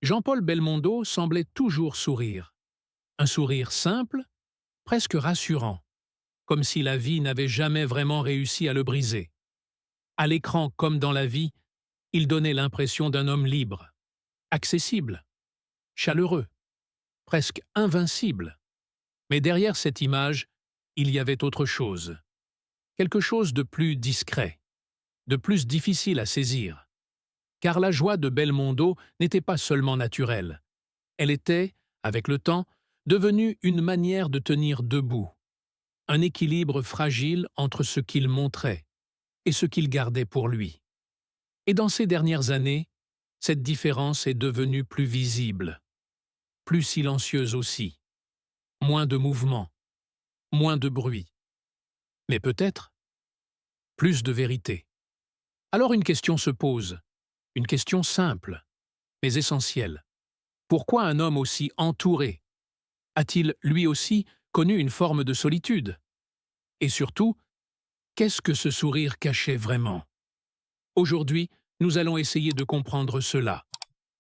Jean-Paul Belmondo semblait toujours sourire. Un sourire simple, presque rassurant, comme si la vie n'avait jamais vraiment réussi à le briser. À l'écran comme dans la vie, il donnait l'impression d'un homme libre, accessible, chaleureux, presque invincible. Mais derrière cette image, il y avait autre chose. Quelque chose de plus discret, de plus difficile à saisir. Car la joie de Belmondo n'était pas seulement naturelle. Elle était, avec le temps, devenue une manière de tenir debout, un équilibre fragile entre ce qu'il montrait et ce qu'il gardait pour lui. Et dans ces dernières années, cette différence est devenue plus visible, plus silencieuse aussi, moins de mouvement, moins de bruit, mais peut-être plus de vérité. Alors une question se pose, une question simple, mais essentielle. Pourquoi un homme aussi entouré a-t-il lui aussi connu une forme de solitude? Et surtout, qu'est-ce que ce sourire cachait vraiment? Aujourd'hui, nous allons essayer de comprendre cela,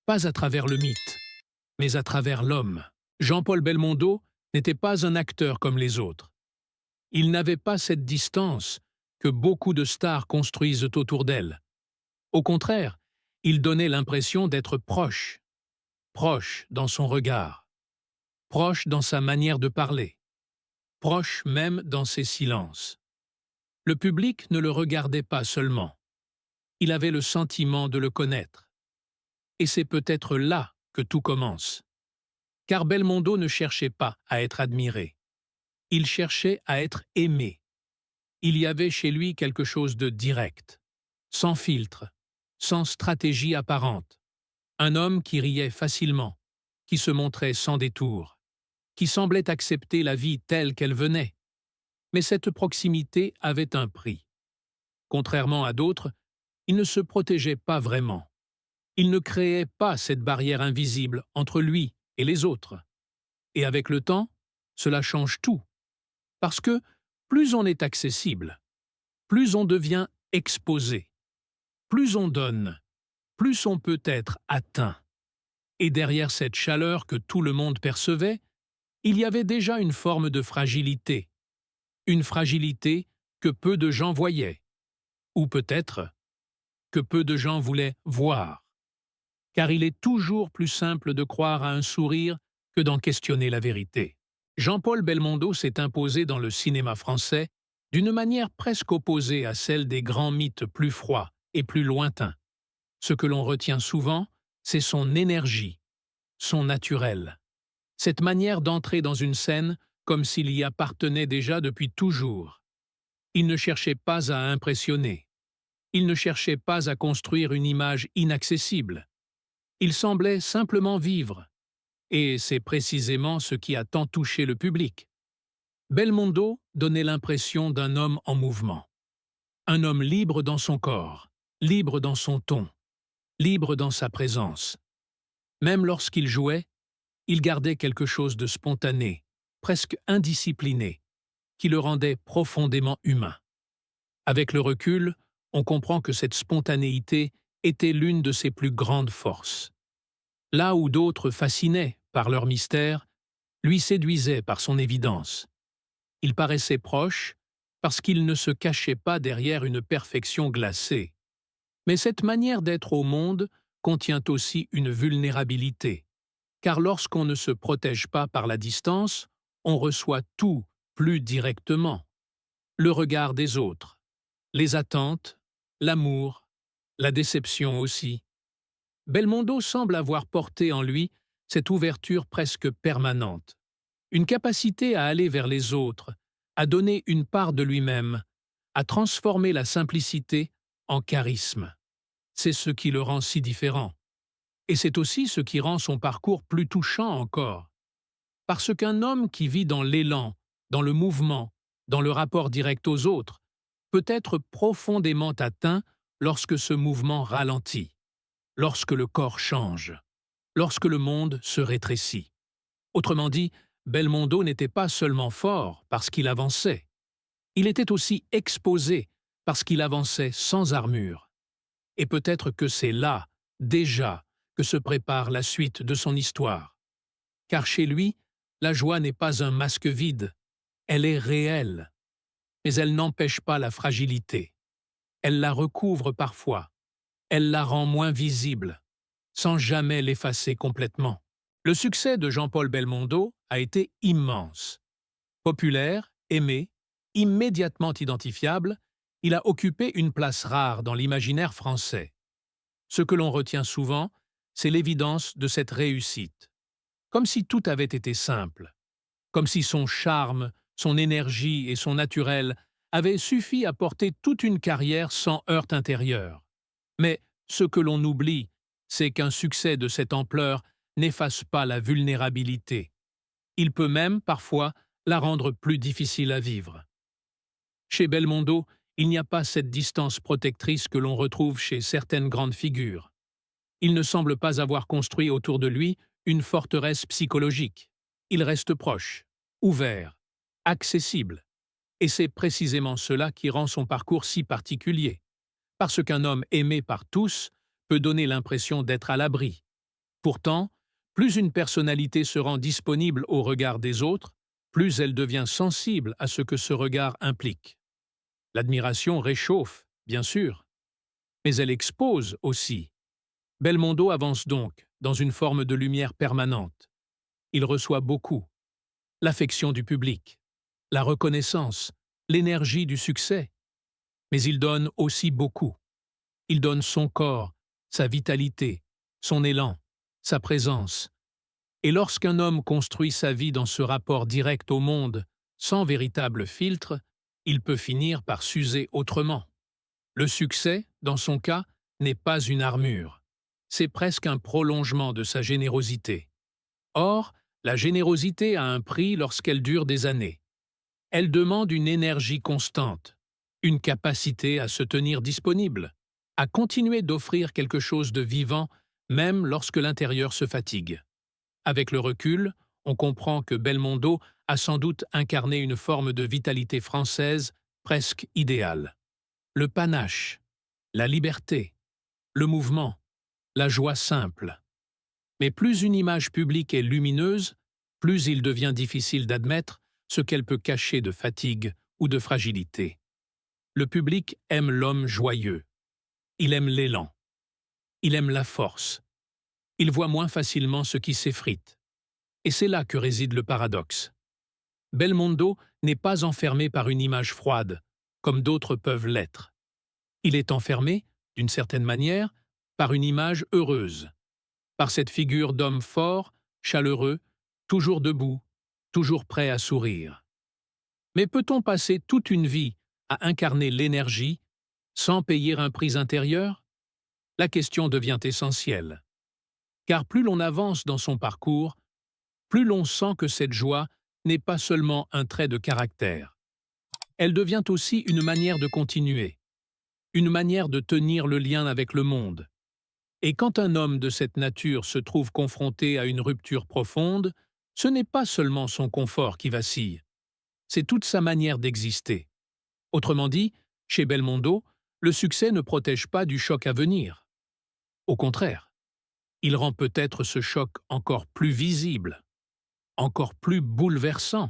pas à travers le mythe, mais à travers l'homme. Jean-Paul Belmondo n'était pas un acteur comme les autres. Il n'avait pas cette distance que beaucoup de stars construisent autour d'elle. Au contraire, il donnait l'impression d'être proche, proche dans son regard, proche dans sa manière de parler, proche même dans ses silences. Le public ne le regardait pas seulement. Il avait le sentiment de le connaître. Et c'est peut-être là que tout commence. Car Belmondo ne cherchait pas à être admiré. Il cherchait à être aimé. Il y avait chez lui quelque chose de direct, sans filtre, sans stratégie apparente. Un homme qui riait facilement, qui se montrait sans détour, qui semblait accepter la vie telle qu'elle venait. Mais cette proximité avait un prix. Contrairement à d'autres, il ne se protégeait pas vraiment. Il ne créait pas cette barrière invisible entre lui et les autres. Et avec le temps, cela change tout. Parce que plus on est accessible, plus on devient exposé, plus on donne, plus on peut être atteint. Et derrière cette chaleur que tout le monde percevait, il y avait déjà une forme de fragilité. Une fragilité que peu de gens voyaient. Ou peut-être que peu de gens voulaient voir. Car il est toujours plus simple de croire à un sourire que d'en questionner la vérité. Jean-Paul Belmondo s'est imposé dans le cinéma français d'une manière presque opposée à celle des grands mythes plus froids et plus lointains. Ce que l'on retient souvent, c'est son énergie, son naturel. Cette manière d'entrer dans une scène comme s'il y appartenait déjà depuis toujours. Il ne cherchait pas à impressionner. Il ne cherchait pas à construire une image inaccessible. Il semblait simplement vivre. Et c'est précisément ce qui a tant touché le public. Belmondo donnait l'impression d'un homme en mouvement. Un homme libre dans son corps, libre dans son ton, libre dans sa présence. Même lorsqu'il jouait, il gardait quelque chose de spontané, presque indiscipliné, qui le rendait profondément humain. Avec le recul, on comprend que cette spontanéité était l'une de ses plus grandes forces. Là où d'autres fascinaient par leur mystère, lui séduisait par son évidence. Il paraissait proche parce qu'il ne se cachait pas derrière une perfection glacée. Mais cette manière d'être au monde contient aussi une vulnérabilité, car lorsqu'on ne se protège pas par la distance, on reçoit tout plus directement. Le regard des autres, les attentes, l'amour, la déception aussi. Belmondo semble avoir porté en lui cette ouverture presque permanente, une capacité à aller vers les autres, à donner une part de lui-même, à transformer la simplicité en charisme. C'est ce qui le rend si différent. Et c'est aussi ce qui rend son parcours plus touchant encore. Parce qu'un homme qui vit dans l'élan, dans le mouvement, dans le rapport direct aux autres, peut être profondément atteint lorsque ce mouvement ralentit, lorsque le corps change, lorsque le monde se rétrécit. Autrement dit, Belmondo n'était pas seulement fort parce qu'il avançait. Il était aussi exposé parce qu'il avançait sans armure. Et peut-être que c'est là, déjà, que se prépare la suite de son histoire. Car chez lui, la joie n'est pas un masque vide, elle est réelle. Mais elle n'empêche pas la fragilité. Elle la recouvre parfois, elle la rend moins visible, sans jamais l'effacer complètement. Le succès de Jean-Paul Belmondo a été immense. Populaire, aimé, immédiatement identifiable, il a occupé une place rare dans l'imaginaire français. Ce que l'on retient souvent, c'est l'évidence de cette réussite. Comme si tout avait été simple. Comme si son charme, son énergie et son naturel avaient suffi à porter toute une carrière sans heurts intérieurs. Mais ce que l'on oublie, c'est qu'un succès de cette ampleur n'efface pas la vulnérabilité. Il peut même, parfois, la rendre plus difficile à vivre. Chez Belmondo, il n'y a pas cette distance protectrice que l'on retrouve chez certaines grandes figures. Il ne semble pas avoir construit autour de lui une forteresse psychologique. Il reste proche, ouvert, accessible. Et c'est précisément cela qui rend son parcours si particulier. Parce qu'un homme aimé par tous peut donner l'impression d'être à l'abri. Pourtant, plus une personnalité se rend disponible au regard des autres, plus elle devient sensible à ce que ce regard implique. L'admiration réchauffe, bien sûr, mais elle expose aussi. Belmondo avance donc dans une forme de lumière permanente. Il reçoit beaucoup. L'affection du public, la reconnaissance, l'énergie du succès. Mais il donne aussi beaucoup. Il donne son corps, sa vitalité, son élan, sa présence. Et lorsqu'un homme construit sa vie dans ce rapport direct au monde, sans véritable filtre, il peut finir par s'user autrement. Le succès, dans son cas, n'est pas une armure. C'est presque un prolongement de sa générosité. Or, la générosité a un prix lorsqu'elle dure des années. Elle demande une énergie constante, une capacité à se tenir disponible, à continuer d'offrir quelque chose de vivant même lorsque l'intérieur se fatigue. Avec le recul, on comprend que Belmondo a sans doute incarné une forme de vitalité française presque idéale. Le panache, la liberté, le mouvement, la joie simple. Mais plus une image publique est lumineuse, plus il devient difficile d'admettre ce qu'elle peut cacher de fatigue ou de fragilité. Le public aime l'homme joyeux. Il aime l'élan. Il aime la force. Il voit moins facilement ce qui s'effrite. Et c'est là que réside le paradoxe. Belmondo n'est pas enfermé par une image froide, comme d'autres peuvent l'être. Il est enfermé, d'une certaine manière, par une image heureuse, par cette figure d'homme fort, chaleureux, toujours debout, toujours prêt à sourire. Mais peut-on passer toute une vie à incarner l'énergie sans payer un prix intérieur? La question devient essentielle. Car plus l'on avance dans son parcours, plus l'on sent que cette joie n'est pas seulement un trait de caractère. Elle devient aussi une manière de continuer, une manière de tenir le lien avec le monde. Et quand un homme de cette nature se trouve confronté à une rupture profonde, ce n'est pas seulement son confort qui vacille, c'est toute sa manière d'exister. Autrement dit, chez Belmondo, le succès ne protège pas du choc à venir. Au contraire, il rend peut-être ce choc encore plus visible, encore plus bouleversant,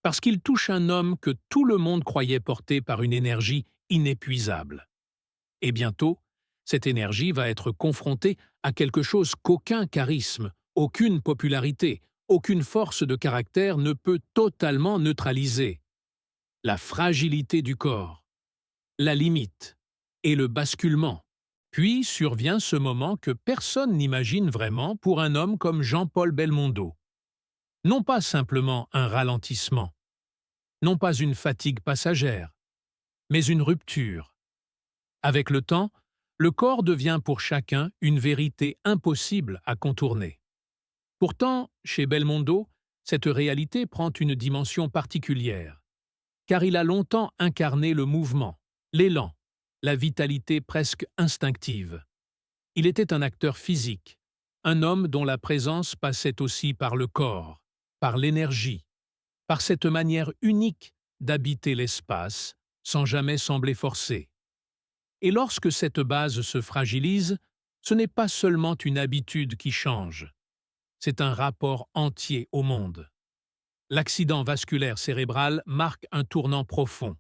parce qu'il touche un homme que tout le monde croyait porté par une énergie inépuisable. Et bientôt, cette énergie va être confrontée à quelque chose qu'aucun charisme, aucune popularité, aucune force de caractère ne peut totalement neutraliser. La fragilité du corps, la limite et le basculement. Puis survient ce moment que personne n'imagine vraiment pour un homme comme Jean-Paul Belmondo. Non pas simplement un ralentissement, non pas une fatigue passagère, mais une rupture. Avec le temps, le corps devient pour chacun une vérité impossible à contourner. Pourtant, chez Belmondo, cette réalité prend une dimension particulière, car il a longtemps incarné le mouvement, l'élan, la vitalité presque instinctive. Il était un acteur physique, un homme dont la présence passait aussi par le corps, par l'énergie, par cette manière unique d'habiter l'espace sans jamais sembler forcé. Et lorsque cette base se fragilise, Ce n'est pas seulement une habitude qui change, c'est un rapport entier au monde. L'accident vasculaire cérébral marque un tournant profond.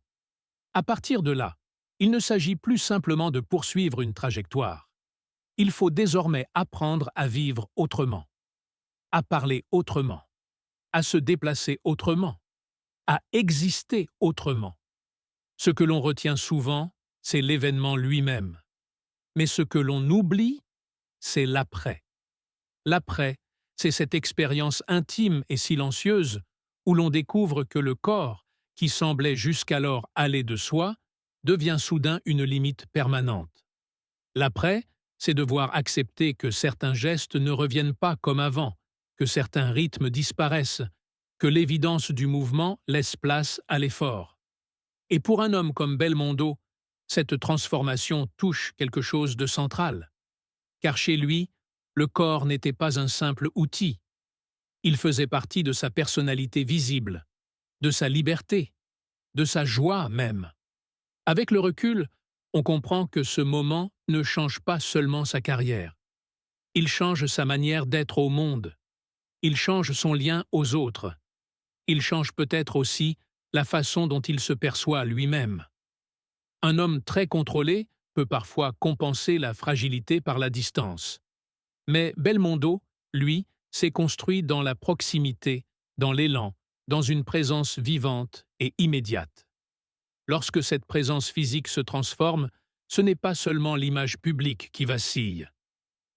À partir de là, il ne s'agit plus simplement de poursuivre une trajectoire. Il faut désormais apprendre à vivre autrement, à parler autrement, à se déplacer autrement, à exister autrement. Ce que l'on retient souvent, c'est l'événement lui-même. Mais ce que l'on oublie, c'est l'après. L'après, c'est cette expérience intime et silencieuse où l'on découvre que le corps, qui semblait jusqu'alors aller de soi, devient soudain une limite permanente. L'après, c'est devoir accepter que certains gestes ne reviennent pas comme avant, que certains rythmes disparaissent, que l'évidence du mouvement laisse place à l'effort. Et pour un homme comme Belmondo, cette transformation touche quelque chose de central. Car chez lui, le corps n'était pas un simple outil. Il faisait partie de sa personnalité visible, de sa liberté, de sa joie même. Avec le recul, on comprend que ce moment ne change pas seulement sa carrière. Il change sa manière d'être au monde. Il change son lien aux autres. Il change peut-être aussi la façon dont il se perçoit lui-même. Un homme très contrôlé peut parfois compenser la fragilité par la distance. Mais Belmondo, lui, s'est construit dans la proximité, dans l'élan, dans une présence vivante et immédiate. Lorsque cette présence physique se transforme, ce n'est pas seulement l'image publique qui vacille.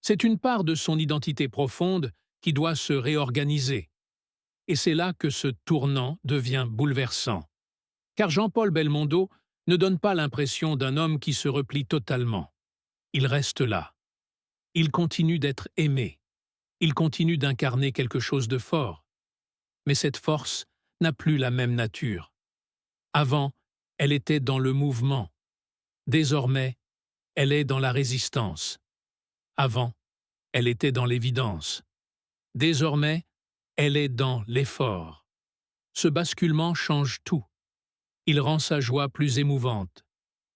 C'est une part de son identité profonde qui doit se réorganiser. Et c'est là que ce tournant devient bouleversant. Car Jean-Paul Belmondo ne donne pas l'impression d'un homme qui se replie totalement. Il reste là. Il continue d'être aimé. Il continue d'incarner quelque chose de fort. Mais cette force n'a plus la même nature. Avant, elle était dans le mouvement. Désormais, elle est dans la résistance. Avant, elle était dans l'évidence. Désormais, elle est dans l'effort. Ce basculement change tout. Il rend sa joie plus émouvante.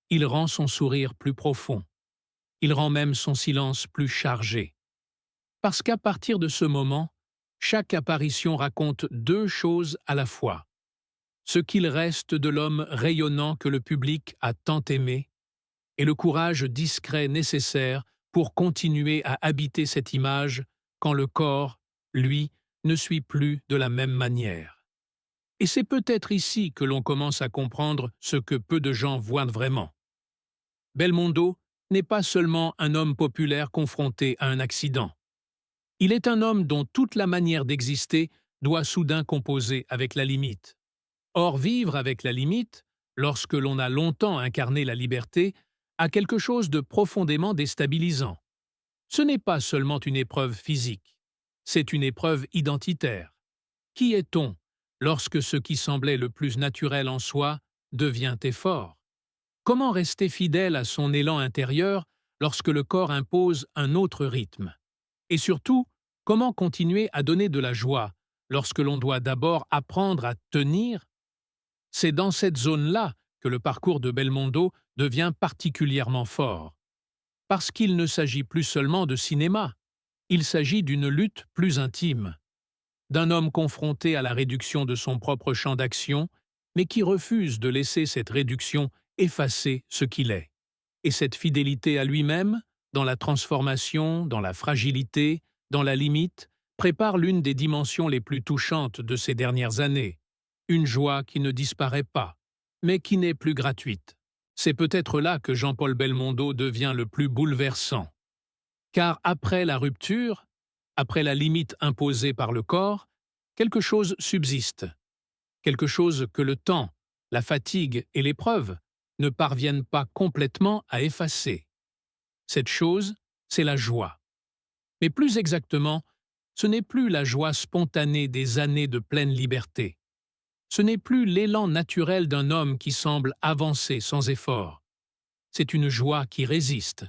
Il rend son sourire plus profond. Il rend même son silence plus chargé. Parce qu'à partir de ce moment, chaque apparition raconte deux choses à la fois. Ce qu'il reste de l'homme rayonnant que le public a tant aimé, et le courage discret nécessaire pour continuer à habiter cette image quand le corps, lui, ne suit plus de la même manière. Et c'est peut-être ici que l'on commence à comprendre ce que peu de gens voient vraiment. Belmondo n'est pas seulement un homme populaire confronté à un accident. Il est un homme dont toute la manière d'exister doit soudain composer avec la limite. Or, vivre avec la limite, lorsque l'on a longtemps incarné la liberté, a quelque chose de profondément déstabilisant. Ce n'est pas seulement une épreuve physique, c'est une épreuve identitaire. Qui est-on lorsque ce qui semblait le plus naturel en soi devient effort? Comment rester fidèle à son élan intérieur lorsque le corps impose un autre rythme? Et surtout, comment continuer à donner de la joie lorsque l'on doit d'abord apprendre à tenir? C'est dans cette zone-là que le parcours de Belmondo devient particulièrement fort. Parce qu'il ne s'agit plus seulement de cinéma, il s'agit d'une lutte plus intime, d'un homme confronté à la réduction de son propre champ d'action, mais qui refuse de laisser cette réduction effacer ce qu'il est. Et cette fidélité à lui-même, dans la transformation, dans la fragilité, dans la limite, prépare l'une des dimensions les plus touchantes de ces dernières années. Une joie qui ne disparaît pas, mais qui n'est plus gratuite. C'est peut-être là que Jean-Paul Belmondo devient le plus bouleversant. Car après la rupture, après la limite imposée par le corps, quelque chose subsiste. Quelque chose que le temps, la fatigue et l'épreuve ne parviennent pas complètement à effacer. Cette chose, c'est la joie. Mais plus exactement, ce n'est plus la joie spontanée des années de pleine liberté. Ce n'est plus l'élan naturel d'un homme qui semble avancer sans effort. C'est une joie qui résiste.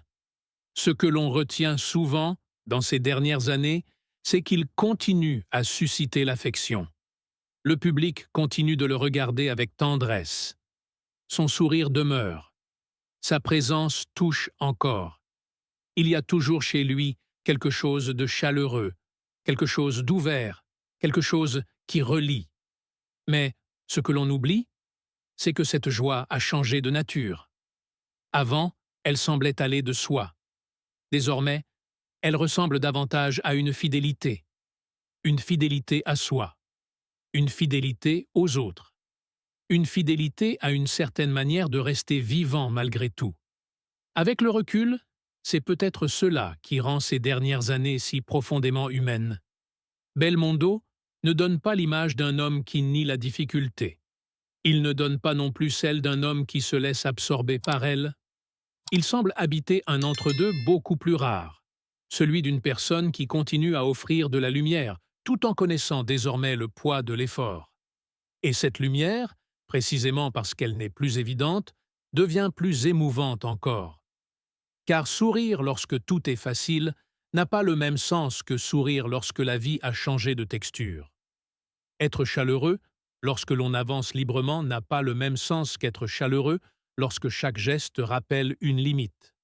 Ce que l'on retient souvent, dans ces dernières années, c'est qu'il continue à susciter l'affection. Le public continue de le regarder avec tendresse. Son sourire demeure. Sa présence touche encore. Il y a toujours chez lui quelque chose de chaleureux, quelque chose d'ouvert, quelque chose qui relie. Mais ce que l'on oublie, c'est que cette joie a changé de nature. Avant, elle semblait aller de soi. Désormais, elle ressemble davantage à une fidélité à soi, une fidélité aux autres, une fidélité à une certaine manière de rester vivant malgré tout. Avec le recul, c'est peut-être cela qui rend ces dernières années si profondément humaines. Belmondo ne donne pas l'image d'un homme qui nie la difficulté. Il ne donne pas non plus celle d'un homme qui se laisse absorber par elle. Il semble habiter un entre-deux beaucoup plus rare, celui d'une personne qui continue à offrir de la lumière, tout en connaissant désormais le poids de l'effort. Et cette lumière, précisément parce qu'elle n'est plus évidente, devient plus émouvante encore. Car sourire lorsque tout est facile n'a pas le même sens que sourire lorsque la vie a changé de texture. Être chaleureux, lorsque l'on avance librement, n'a pas le même sens qu'être chaleureux lorsque chaque geste rappelle une limite.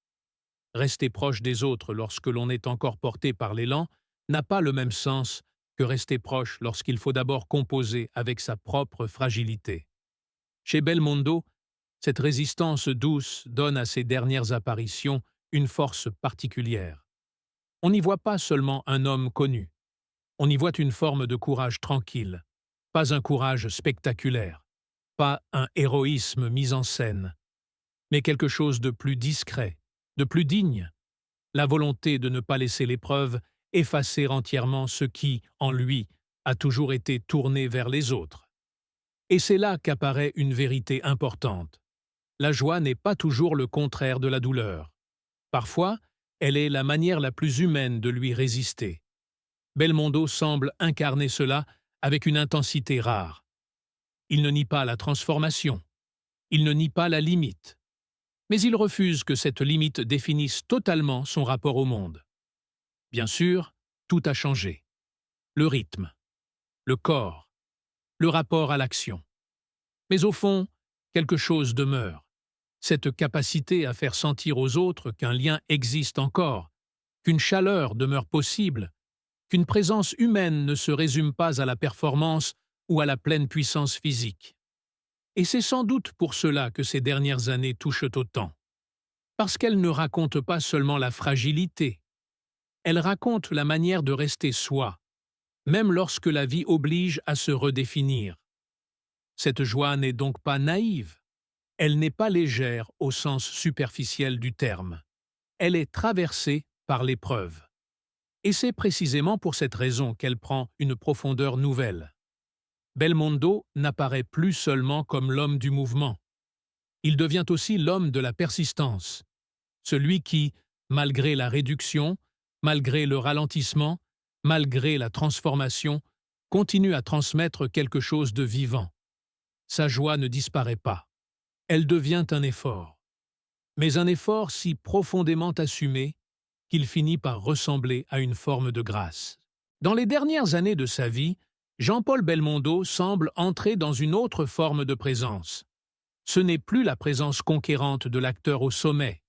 Rester proche des autres lorsque l'on est encore porté par l'élan n'a pas le même sens que rester proche lorsqu'il faut d'abord composer avec sa propre fragilité. Chez Belmondo, cette résistance douce donne à ses dernières apparitions une force particulière. On n'y voit pas seulement un homme connu. On y voit une forme de courage tranquille, pas un courage spectaculaire, pas un héroïsme mis en scène, mais quelque chose de plus discret, de plus digne, la volonté de ne pas laisser l'épreuve effacer entièrement ce qui, en lui, a toujours été tourné vers les autres. Et c'est là qu'apparaît une vérité importante. La joie n'est pas toujours le contraire de la douleur. Parfois, elle est la manière la plus humaine de lui résister. Belmondo semble incarner cela avec une intensité rare. Il ne nie pas la transformation, il ne nie pas la limite, mais il refuse que cette limite définisse totalement son rapport au monde. Bien sûr, tout a changé. Le rythme, le corps, le rapport à l'action. Mais au fond, quelque chose demeure. Cette capacité à faire sentir aux autres qu'un lien existe encore, qu'une chaleur demeure possible, qu'une présence humaine ne se résume pas à la performance ou à la pleine puissance physique. Et c'est sans doute pour cela que ces dernières années touchent autant. Parce qu'elles ne racontent pas seulement la fragilité, elles racontent la manière de rester soi, même lorsque la vie oblige à se redéfinir. Cette joie n'est donc pas naïve, elle n'est pas légère au sens superficiel du terme. Elle est traversée par l'épreuve. Et c'est précisément pour cette raison qu'elle prend une profondeur nouvelle. Belmondo n'apparaît plus seulement comme l'homme du mouvement. Il devient aussi l'homme de la persistance, celui qui, malgré la réduction, malgré le ralentissement, malgré la transformation, continue à transmettre quelque chose de vivant. Sa joie ne disparaît pas. Elle devient un effort. Mais un effort si profondément assumé qu'il finit par ressembler à une forme de grâce. Dans les dernières années de sa vie, Jean-Paul Belmondo semble entrer dans une autre forme de présence. Ce n'est plus la présence conquérante de l'acteur au sommet.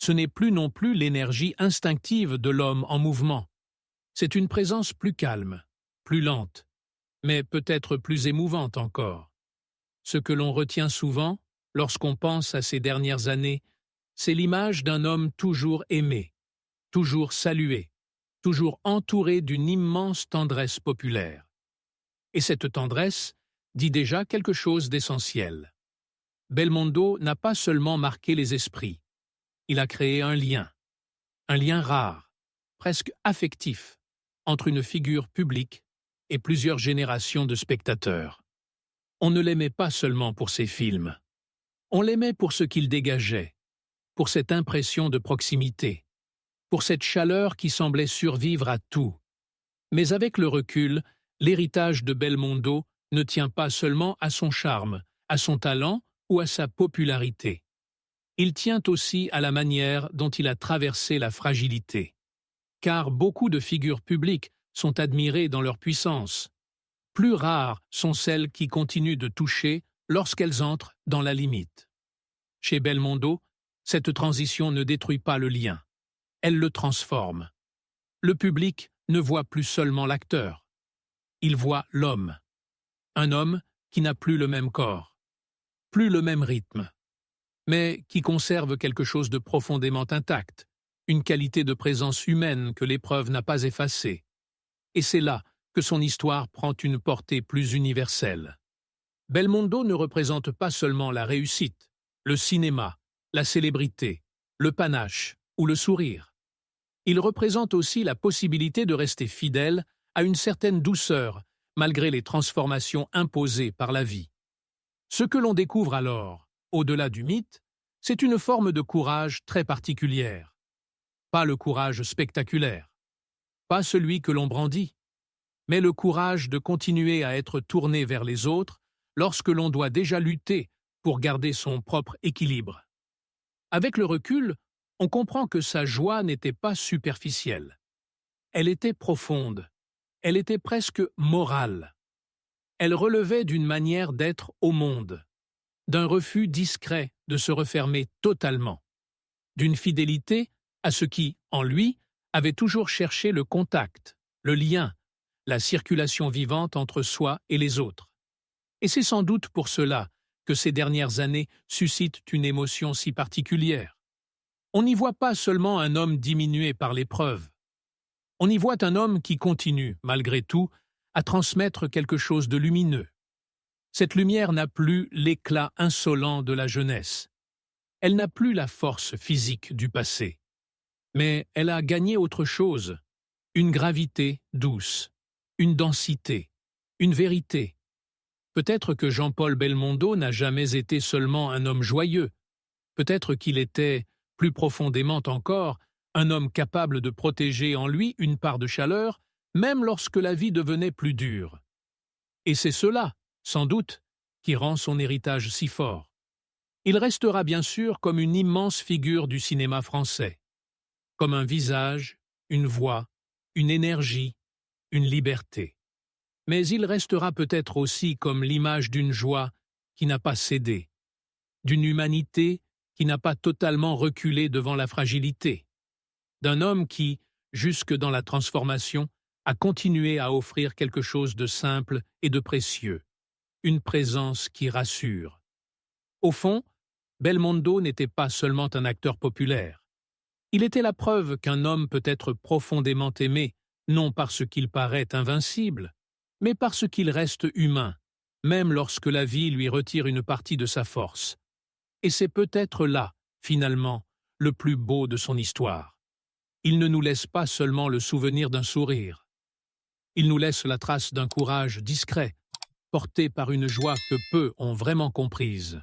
Ce n'est plus non plus l'énergie instinctive de l'homme en mouvement. C'est une présence plus calme, plus lente, mais peut-être plus émouvante encore. Ce que l'on retient souvent, lorsqu'on pense à ces dernières années, c'est l'image d'un homme toujours aimé, toujours salué, toujours entouré d'une immense tendresse populaire. Et cette tendresse dit déjà quelque chose d'essentiel. Belmondo n'a pas seulement marqué les esprits, il a créé un lien rare, presque affectif, entre une figure publique et plusieurs générations de spectateurs. On ne l'aimait pas seulement pour ses films, on l'aimait pour ce qu'il dégageait, pour cette impression de proximité, pour cette chaleur qui semblait survivre à tout. Mais avec le recul, l'héritage de Belmondo ne tient pas seulement à son charme, à son talent ou à sa popularité. Il tient aussi à la manière dont il a traversé la fragilité. Car beaucoup de figures publiques sont admirées dans leur puissance. Plus rares sont celles qui continuent de toucher lorsqu'elles entrent dans la limite. Chez Belmondo, cette transition ne détruit pas le lien. elle le transforme. Le public ne voit plus seulement l'acteur. Il voit l'homme. Un homme qui n'a plus le même corps, plus le même rythme, mais qui conserve quelque chose de profondément intact, une qualité de présence humaine que l'épreuve n'a pas effacée. Et c'est là que son histoire prend une portée plus universelle. Belmondo ne représente pas seulement la réussite, le cinéma, la célébrité, le panache ou le sourire. Il représente aussi la possibilité de rester fidèle à une certaine douceur, malgré les transformations imposées par la vie. Ce que l'on découvre alors, au-delà du mythe, c'est une forme de courage très particulière. Pas le courage spectaculaire, pas celui que l'on brandit, mais le courage de continuer à être tourné vers les autres lorsque l'on doit déjà lutter pour garder son propre équilibre. Avec le recul, on comprend que sa joie n'était pas superficielle. Elle était profonde, elle était presque morale. Elle relevait d'une manière d'être au monde, d'un refus discret de se refermer totalement, d'une fidélité à ce qui, en lui, avait toujours cherché le contact, le lien, la circulation vivante entre soi et les autres. Et c'est sans doute pour cela que ces dernières années suscitent une émotion si particulière. On n'y voit pas seulement un homme diminué par l'épreuve. On y voit un homme qui continue, malgré tout, à transmettre quelque chose de lumineux. Cette lumière n'a plus l'éclat insolent de la jeunesse. Elle n'a plus la force physique du passé. Mais elle a gagné autre chose, une gravité douce, une densité, une vérité. Peut-être que Jean-Paul Belmondo n'a jamais été seulement un homme joyeux. Peut-être qu'il était, plus profondément encore, un homme capable de protéger en lui une part de chaleur, même lorsque la vie devenait plus dure. Et c'est cela, sans doute, qui rend son héritage si fort. Il restera bien sûr comme une immense figure du cinéma français, comme un visage, une voix, une énergie, une liberté. Mais il restera peut-être aussi comme l'image d'une joie qui n'a pas cédé, d'une humanité qui n'a pas totalement reculé devant la fragilité, d'un homme qui, jusque dans la transformation, a continué à offrir quelque chose de simple et de précieux, une présence qui rassure. Au fond, Belmondo n'était pas seulement un acteur populaire. Il était la preuve qu'un homme peut être profondément aimé, non parce qu'il paraît invincible, mais parce qu'il reste humain, même lorsque la vie lui retire une partie de sa force. Et c'est peut-être là, finalement, le plus beau de son histoire. Il ne nous laisse pas seulement le souvenir d'un sourire. Il nous laisse la trace d'un courage discret, porté par une joie que peu ont vraiment comprise.